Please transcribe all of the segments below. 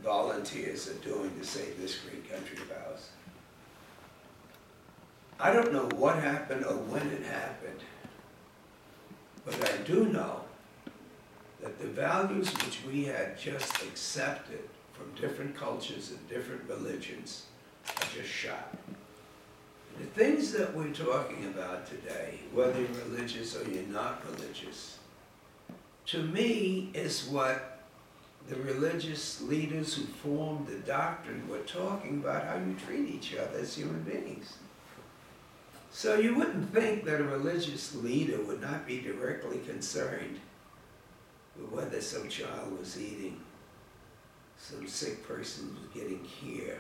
volunteers are doing to save this great country of ours. I don't know what happened or when it happened, but I do know that the values which we had just accepted from different cultures and different religions are just shot. The things that we're talking about today, whether you're religious or you're not religious, to me is what the religious leaders who formed the doctrine were talking about, how you treat each other as human beings. So you wouldn't think that a religious leader would not be directly concerned with whether some child was eating, some sick person was getting care,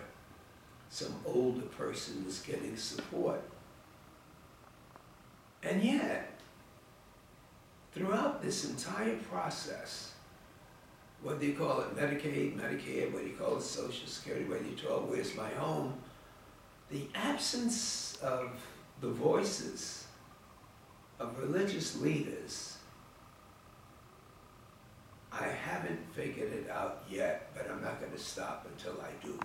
some older person was getting support. And yet, throughout this entire process, whether you call it Medicaid, Medicare, whether you call it Social Security, whether you call it Where's My Home, the absence of the voices of religious leaders, I haven't figured it out yet, but I'm not going to stop until I do.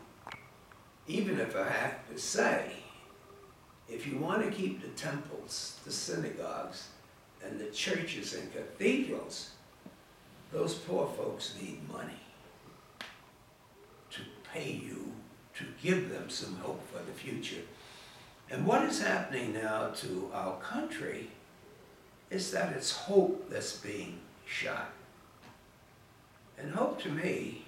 Even if I have to say, if you want to keep the temples, the synagogues, and the churches and cathedrals, those poor folks need money to pay you, to give them some hope for the future. And what is happening now to our country is that it's hope that's being shot. And hope to me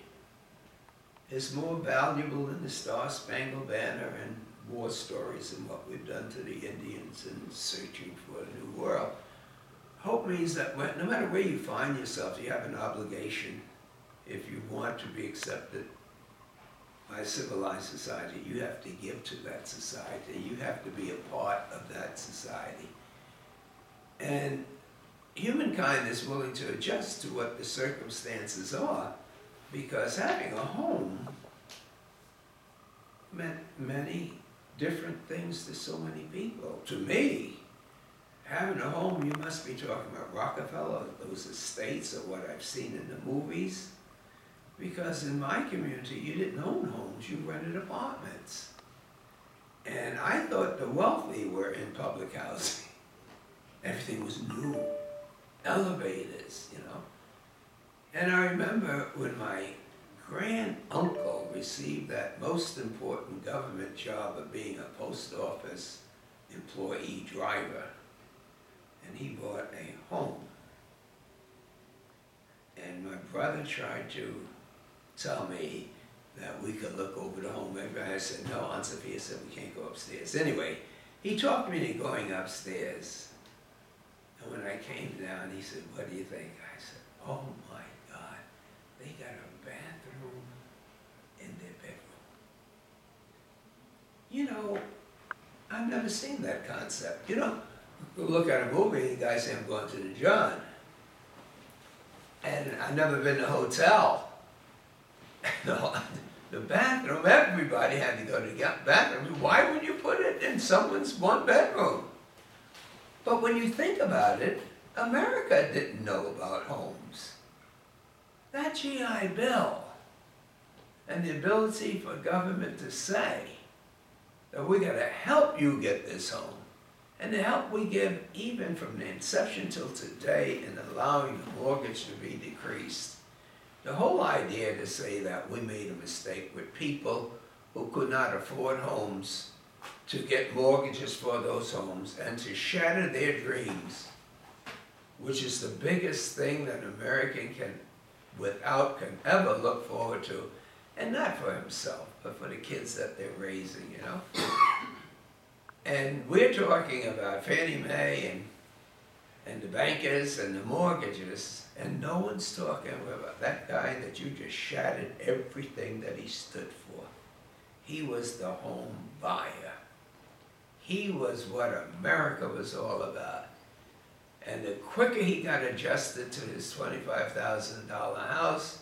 is more valuable than the Star-Spangled Banner and war stories and what we've done to the Indians and searching for a new world. Hope means that no matter where you find yourself, you have an obligation, if you want to be accepted by civilized society, you have to give to that society. You have to be a part of that society. And humankind is willing to adjust to what the circumstances are, because having a home meant many different things to so many people. To me, having a home, you must be talking about Rockefeller, those estates, or what I've seen in the movies. Because in my community, you didn't own homes, you rented apartments. And I thought the wealthy were in public housing. Everything was new, elevators, you know. And I remember when my grand-uncle received that most important government job of being a post office employee driver, and he bought a home. And my brother tried to tell me that we could look over the home. I said, no, Aunt Sophia said we can't go upstairs. Anyway, he talked me into going upstairs. And when I came down, he said, what do you think? I said, oh my God, they got a bathroom in their bedroom. You know, I've never seen that concept. You know, you look at a movie, the guy say, I'm going to the John. And I've never been to a hotel. The bathroom, everybody had to go to the bathroom. Why would you put it in someone's one bedroom? But when you think about it, America didn't know about homes. That GI Bill and the ability for government to say that we're going to help you get this home, and the help we give even from the inception till today in allowing the mortgage to be decreased. The whole idea to say that we made a mistake with people who could not afford homes to get mortgages for those homes and to shatter their dreams, which is the biggest thing that an American can ever look forward to, and not for himself, but for the kids that they're raising, you know? And we're talking about Fannie Mae and the bankers and the mortgages, and no one's talking about that guy that you just shattered everything that he stood for. He was the home buyer. He was what America was all about. And the quicker he got adjusted to his $25,000 house,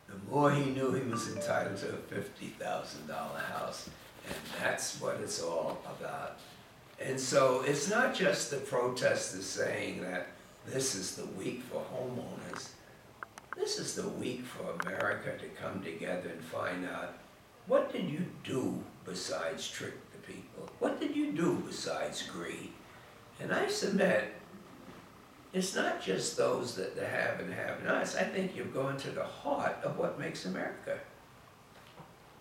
the more he knew he was entitled to a $50,000 house. And that's what it's all about. And so it's not just the protesters saying that this is the week for homeowners. this is the week for America to come together and find out, what did you do besides trick the people? What did you do besides greed? And I submit, it's not just those that the have and have-nots. I think you're going to the heart of what makes America.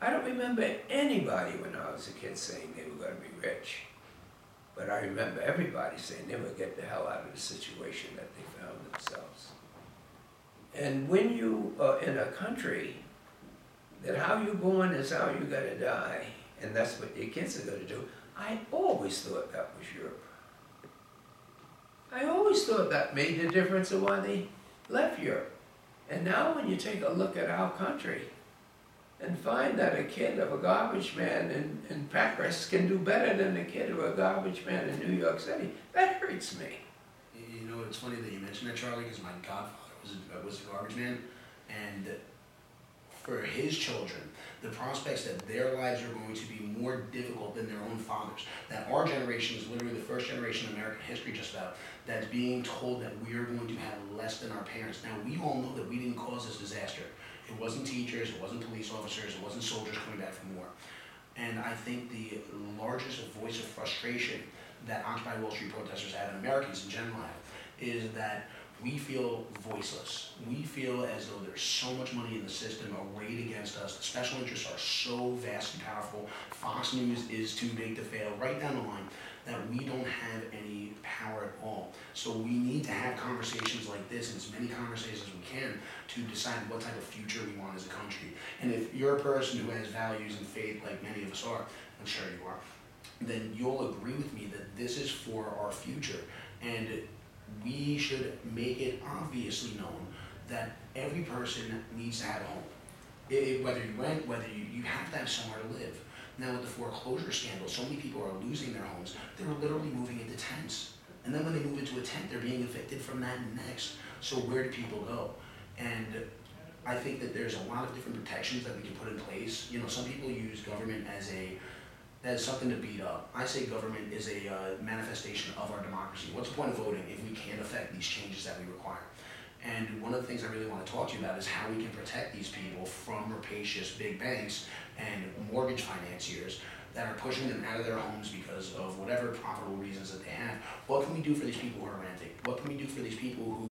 I don't remember anybody when I was a kid saying they were going to be rich. But I remember everybody saying they would get the hell out of the situation that they found themselves. And when you are in a country that how you're born is how you're going to die, and that's what your kids are going to do, I always thought that was Europe. I always thought that made the difference of why they left Europe. And now when you take a look at our country and find that a kid of a garbage man in Paris can do better than a kid of a garbage man in New York City, that hurts me. You know, it's funny that you mentioned that, Charlie, because my godfather was a garbage man, and for his children, the prospects that their lives are going to be more difficult than their own fathers, that our generation is literally the first generation in American history just about, that's being told that we are going to have less than our parents. Now, we all know that we didn't cause this disaster. It wasn't teachers, it wasn't police officers, it wasn't soldiers coming back from war. And I think the largest voice of frustration that Occupy Wall Street protesters have, and Americans in general have, is that we feel voiceless. We feel as though there's so much money in the system arrayed against us. The special interests are so vast and powerful. Fox News is too big to fail, right down the line, that we don't have any power at all. So we need to have conversations like this, and as many conversations as we can, to decide what type of future we want as a country. And if you're a person who has values and faith, like many of us are, I'm sure you are, then you'll agree with me that this is for our future. And we should make it obviously known that every person needs to have a home. Whether you rent, whether you have to have somewhere to live. Now with the foreclosure scandal, so many people are losing their homes. They're literally moving into tents. And then when they move into a tent, they're being evicted from that next. So where do people go? And I think that there's a lot of different protections that we can put in place. You know, some people use government as something to beat up. I say government is a manifestation of our democracy. What's the point of voting if we can't affect these changes that we require? And one of the things I really want to talk to you about is how we can protect these people from rapacious big banks and mortgage financiers that are pushing them out of their homes because of whatever profitable reasons that they have. What can we do for these people who are renting? What can we do for these people who